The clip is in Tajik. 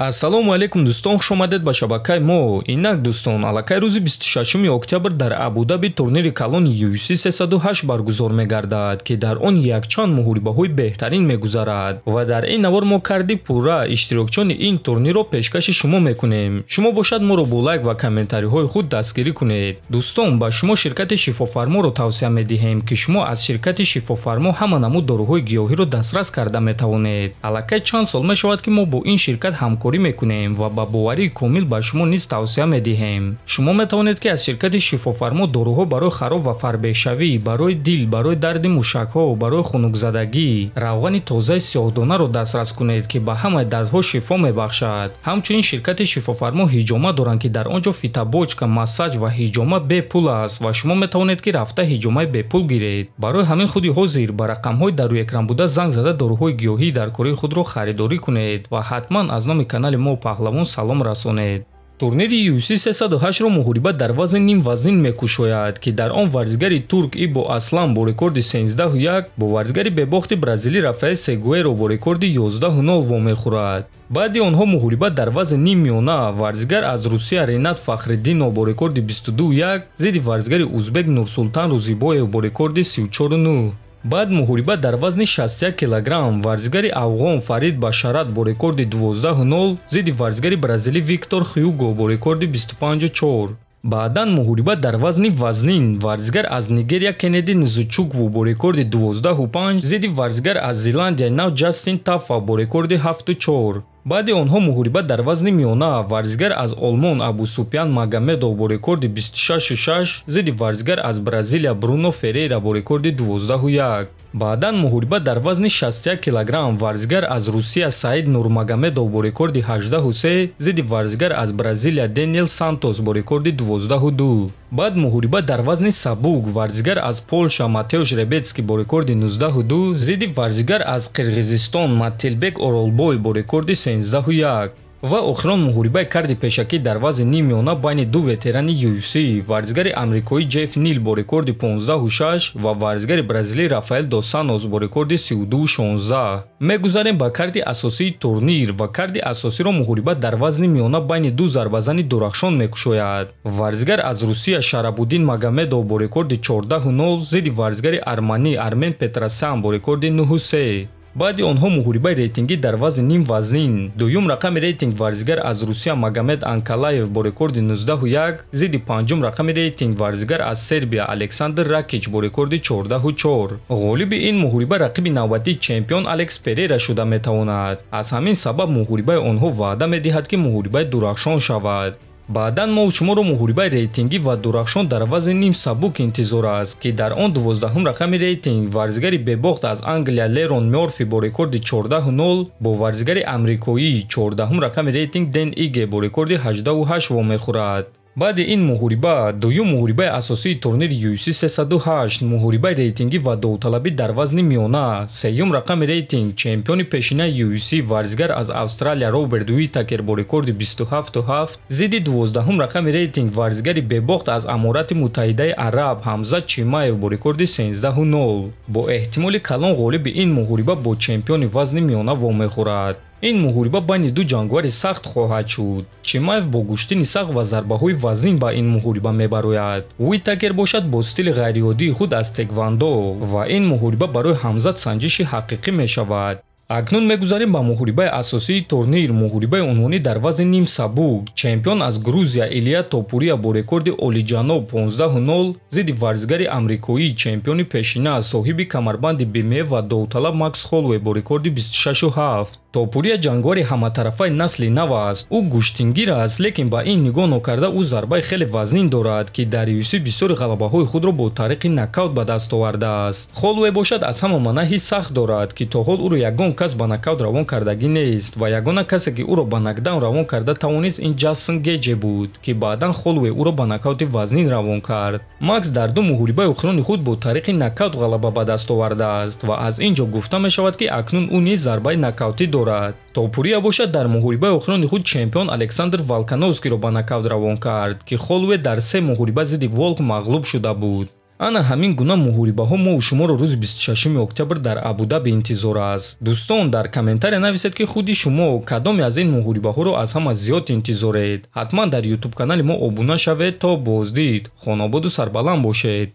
Ассалому алейкум дӯстон, хуш омадед ба шабакаи мо. Инак дӯстон, аллакай рӯзи 26 октябр дар Абу-Даби турнири калони UFC 308 баргузор мегардад, ки дар он якчанд муҳорибаҳои беҳтарин мегузарад ва дар ин навор мо карди пурра иштирокчони ин турнирро пешкаши шумо мекунем. Шумо бошад моро бо лайк ва комментариҳои худ дастгирӣ кунед. Дӯстон, ба шумо ширкати Шифофарморо тавсия медиҳем, ки шумо аз ширкати Шифофармо ҳама намуд доруҳои гиёҳиро дастрас карда метавонед. Аллакай чанд сол мешавад, ки мо бо ин ширкат ҳамкорӣ мекунем ва ба боварии комил ба шумо низ тавсия медиҳем. Шумо метавонед, ки аз ширкати Шифофармо доруҳо барои хароб ва фарбешавӣ, барои дил, барои дарди мушакҳо, барои хунукзадагӣ, равғани тозаи сиёҳдонаро дастрас кунед, ки ба ҳамаи дардҳо шифо мебахшад. Ҳамчунин ширкати Шифофармо ҳиҷома доранд, ки дар он ҷо фитобочка, массаҷ ва ҳиҷома бепул аст ва шумо метавонед, ки рафта ҳиҷомаи бепул гиред. Барои ҳамин худи ҳозир ба рақамҳои дар рӯи экран буда занг зада доруҳои гиёҳии дар кории худро харидорӣ кунед ва ҳатман аз номи канали мо паҳлавон салом расонед. Турнири UFC 308ро муҳориба дар вазни ним вазнин мекушояд, ки дар он варзигари турк Ибо Аслан бо рекорди 13-1 бо варзигари бебохти бразилӣ Рафаэл Сегуэро бо рекорди 11-0 вомехӯрад. баъди онҳо муҳориба дар вазни нимёна варзигар аз Русия Ренат Фахриддинов бо рекорди 22-1 зидди варзигари узбек Нурсултан Рӯзибоев бо рекорди 34-9. баъд муҳориба дар вазни 61 кг варзигари афғон Фарид Башарат бо рекорди 12-0 зидди варзигари бразилӣ Виктор Хьюго бо рекорди 25-4. баъдан муҳориба дар вазни вазнин варзигар аз Нигерия Кеннеди Нзучукву бо рекорди 12-5 зидди варзигар аз Зеландия Нав Ҷастин Таффа бо рекорди 7-4. баъди онҳо муҳориба дар вазни миёна варзигар аз Олмон Абусупян Магомедов бо рекорди 26-6 зидди варзигар аз Бразилия Бруно Ферейра бо рекорди 12-1. баъдан муҳориба дар вазни 61 кг варзигар аз Русия Саид Нурмагомедов бо рекорди 18-3 зидди варзигар аз Бразилия Дениел Сантос бо рекорди 12-2. баъд муҳориба дар вазни сабук варзигар аз Полша Матеуш Ребецкий бо рекорди 19-2 зидди варзигар аз Қирғизистон Маттилбек Оролбой бо рекорди 13-1. ва охирон муҳорибаи карди пешакӣ дар вазни нимёна байни ду ветерани UFC варзигари амрикоӣ Ҷефф Нил бо рекорди 15-6 ва варзигари бразилӣ Рафаэл дос Сантос бо рекорди 32-16. мегузарем ба карди асосии турнир ва карди асосиро муҳориба дар вазни миёна байни ду зарбазани дурахшон мекушояд. варзигар аз Русия Шарабуддин Магомедов бо рекорди 14-0 зидди варзигари арманӣ Армен Петросян бо рекорди 9-3. баъди онҳо муҳорибаи рейтингӣ дар вазни ним вазнин дуюм рақами рейтинг варзигар аз Русия Магомед Анкалаев бо рекорди 19-1 зидди панҷум рақами рейтинг варзигар аз Сербия Александр Ракич бо рекорди 14-4. ғолиби ин муҳориба рақиби навбатии чемпион Алекс Перейра шуда метавонад. аз ҳамин сабаб муҳорибаи онҳо ваъда медиҳад, ки муҳорибаи дурахшон шавад. баъдан мо шуморо муҳорибаи рейтингӣ ва дурахшон дар вазни ним сабук интизор аст, ки дар он 12-ум рақами рейтинг варзигари бебохт аз Англия Лерон Мёрфи бо рекорди 14-0 бо варзигари амрикоӣ 14-ум рақами рейтинг Ден Иге бо рекорди 18-8 вомехӯрад. баъди ин муҳориба дуюм муҳорибаи асосии турнири UFC 308 муҳорибаи рейтингӣ ва довталабӣ дар вазни миёна сеюм рақами рейтинг чемпиони пешинаи UFC варзигар аз Австралия Роберт Уитакер бо рекорди 27-7 зидди 12-ум рақами рейтинг варзигари бебохт аз Аморати Муттаҳидаи Араб Ҳамзат Чимаев бо рекорди 13-0. бо эҳтимоли калон ғолиби ин муҳориба бо чемпиони вазни миёна вомехӯрад. ин муҳориба байни ду ҷангвари сахт хоҳад шуд. Чимаев бо гӯштини сахт ва зарбаҳои вазнин ба ин муҳориба мебарояд. Уитакер бошад бо стили ғайриоддии худ аз теквандо ва ин муҳориба барои Ҳамзат санҷиши ҳақиқӣ мешавад. акнун мегузарем ба муҳорибаи асосии турнир муҳорибаи унвонӣ дар вазни ним сабук чемпион аз Грузия Илия Топурия бо рекорди олиҷаноб 15-0 зидди варзигари амрикоӣ чемпиони пешина соҳиби камарбанди БМФ ва довталаб Макс Холлоуэй бо рекорди 26-7. Топурия ҷангвари ҳаматарафаи насли нав аст. ӯ гӯштингир аст, лекин ба ин нигоҳ нокарда ӯ зарбаи хеле вазнин дорад, ки дар UFC бисёри ғалабаҳои худро бо тариқи нокаут ба даст овардааст. Холлоуэй бошад аз ҳама манаҳи сахт дорад, ки то ҳол ӯро ягон кас ба нокаут равон кардагӣ нест ва ягона касе ки ӯро ба нокдаун равон карда тавонист ин Ҷастин Геҷе буд, ки баъдан Холлоуэй ӯро ба нокаути вазнин равон кард. Макс дар ду муҳорибаи охирони худ бо тариқи нокаут ғалаба ба даст овардааст ва аз ин ҷо гуфта мешавад, ки акнун ӯ низ зарбаи нокаутӣ дорад. Топурия бошад дар муҳорибаи охирони худ чемпион Александр Волкановскийро ба нокаут равон кард, ки Холлоуэй дар се муҳориба зидди Волк мағлуб шуда буд. ана ҳамин гуна муҳорибаҳо мо шуморо рӯзи 26 октябр дар Абу-Даби интизор аст. дӯстон дар комментария нависед ки худи шумо кадоме аз ин муҳорибаҳоро аз ҳама зиёд интизоред. ҳатман дар YouTube канали мо обуна шавед то боздид. хонободу сарбаланд бошед.